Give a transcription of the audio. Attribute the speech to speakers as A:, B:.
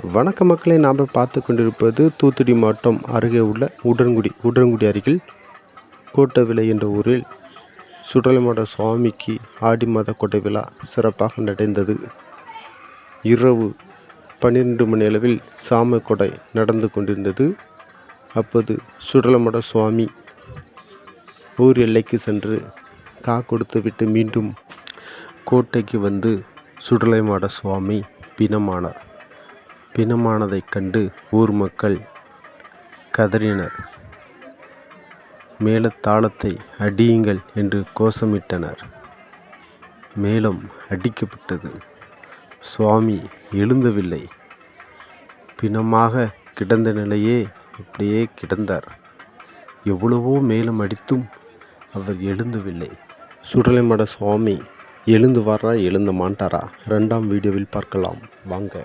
A: வணக்க மக்களை நாம் பார்த்து கொண்டிருப்பது தூத்துக்குடி மாவட்டம் அருகே உள்ள உடன்குடி அருகில் கோட்டவிளை என்ற ஊரில் சுடலைமாட சுவாமிக்கு ஆடி மாத கோட்டை விழா சிறப்பாக நடந்தது. இரவு 12 மணி அளவில் சாம கொடை நடந்து கொண்டிருந்தது. அப்போது சுடலைமாட சுவாமி ஊர் எல்லைக்கு சென்று கொடுத்து விட்டு மீண்டும் கோட்டைக்கு வந்து சுடலைமாட சுவாமி பிணமானார். பிணமானதைக் கண்டு ஊர் மக்கள் கதறினர். மேளதாளத்தை அடியுங்கள் என்று கோஷமிட்டனர். மேளம் அடிக்கப்பட்டது. சுவாமி எழுந்தவில்லை. பிணமாக கிடந்த நிலையே அப்படியே கிடந்தார். எவ்வளவோ மேளம் அடித்தும் அவர் எழுந்தவில்லை. சுடலைமாட சுவாமி எழுந்து வாரா எழுந்த மாட்டாரா? 2ஆம் வீடியோவில் பார்க்கலாம் வாங்க.